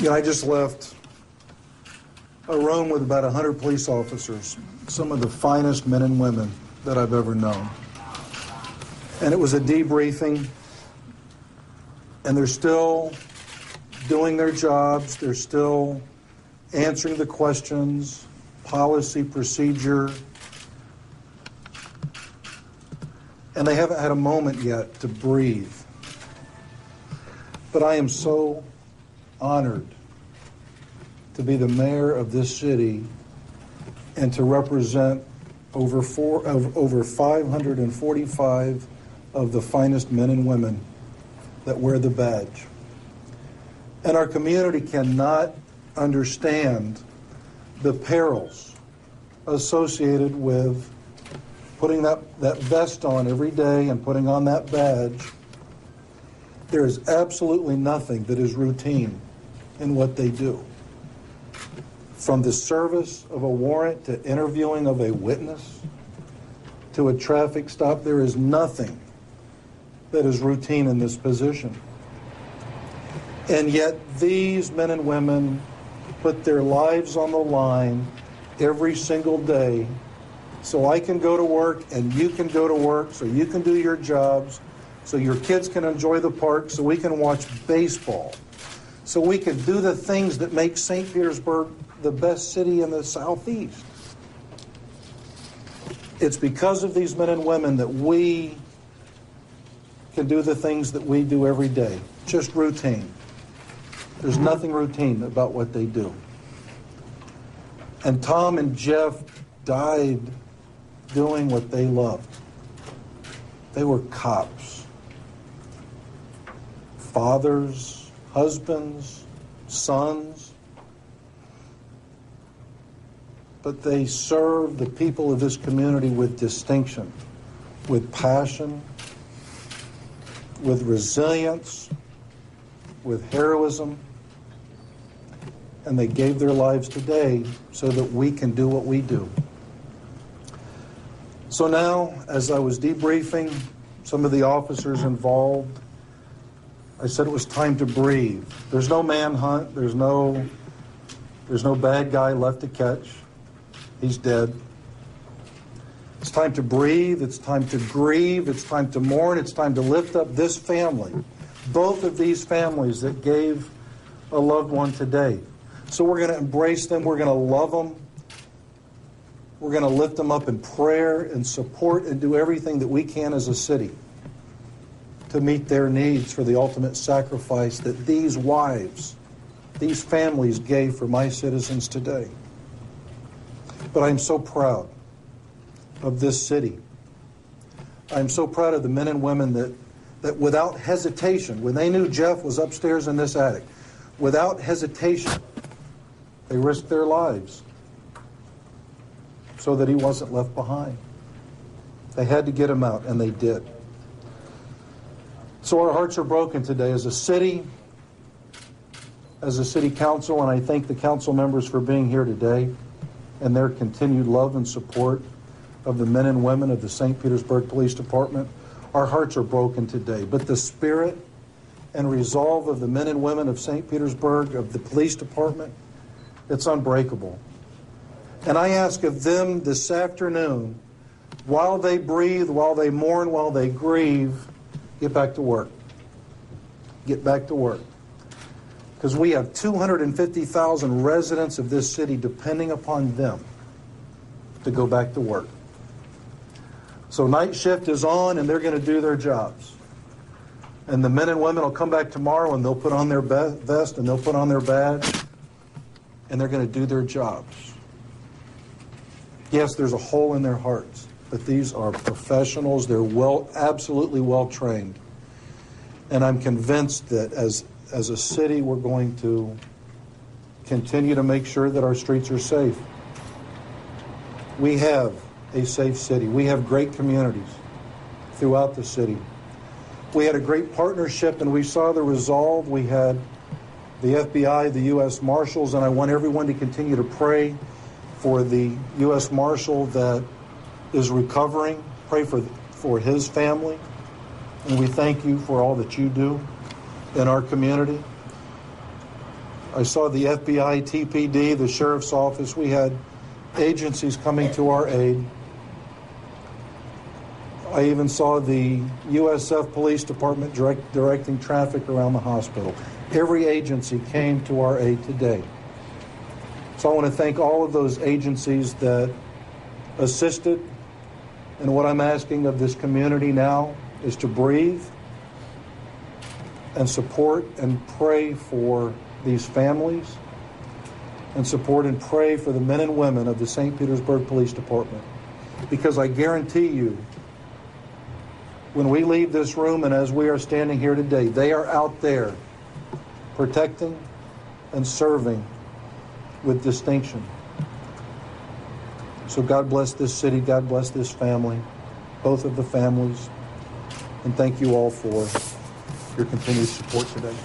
I just left a room with about 100 police officers, some of the finest men and women that I've ever known. And it was a debriefing, and they're still doing their jobs. They're still answering the questions, policy, procedure, and they haven't had a moment yet to breathe. But I am so honored to be the mayor of this city and to represent over 545 of the finest men and women that wear the badge. And our community cannot understand the perils associated with putting that vest on every day and putting on that badge. There is absolutely nothing that is routine in what they do. From the service of a warrant to interviewing of a witness to a traffic stop, there is nothing that is routine in this position. And yet these men and women put their lives on the line every single day so I can go to work and you can go to work, so you can do your jobs, so your kids can enjoy the park, so we can watch baseball, so we can do the things that make St. Petersburg the best city in the Southeast. It's because of these men and women that we can do the things that we do every day, just routine. There's nothing routine about what they do. And Tom and Jeff died doing what they loved. They were cops, fathers, husbands, sons, but they served the people of this community with distinction, with passion, with resilience, with heroism, and they gave their lives today so that we can do what we do. So now, as I was debriefing some of the officers involved, I said it was time to breathe. There's no manhunt. There's no bad guy left to catch. He's dead. It's time to breathe. It's time to grieve. It's time to mourn. It's time to lift up this family, both of these families that gave a loved one today. So we're going to embrace them. We're going to love them. We're going to lift them up in prayer and support and do everything that we can as a city to meet their needs for the ultimate sacrifice that these wives, these families gave for my citizens today. But I'm so proud of this city. I'm so proud of the men and women that without hesitation, when they knew Jeff was upstairs in this attic, without hesitation, they risked their lives so that he wasn't left behind. They had to get him out, and they did. So our hearts are broken today as a city council, and I thank the council members for being here today and their continued love and support of the men and women of the St. Petersburg Police Department. Our hearts are broken today, but the spirit and resolve of the men and women of St. Petersburg, of the police department, it's unbreakable. And I ask of them this afternoon, while they breathe, while they mourn, while they grieve, get back to work. Get back to work. Because we have 250,000 residents of this city depending upon them to go back to work. So night shift is on, and they're going to do their jobs. And the men and women will come back tomorrow, and they'll put on their vest, and they'll put on their badge, and they're going to do their jobs. Yes, there's a hole in their hearts, but these are professionals. They're absolutely well trained. And I'm convinced that as a city, we're going to continue to make sure that our streets are safe. We have a safe city. We have great communities throughout the city. We had a great partnership, and we saw the resolve. We had the FBI, the U.S. Marshals, and I want everyone to continue to pray for the U.S. Marshal that is recovering. Pray for his family. And we thank you for all that you do in our community. I saw the FBI, TPD, the Sheriff's Office. We had agencies coming to our aid. I even saw the USF Police Department directing traffic around the hospital. Every agency came to our aid today. So I want to thank all of those agencies that assisted. And what I'm asking of this community now is to breathe and support and pray for these families, and support and pray for the men and women of the St. Petersburg Police Department. Because I guarantee you, when we leave this room and as we are standing here today, they are out there protecting and serving with distinction. So God bless this city, God bless this family, both of the families, and thank you all for your continued support today.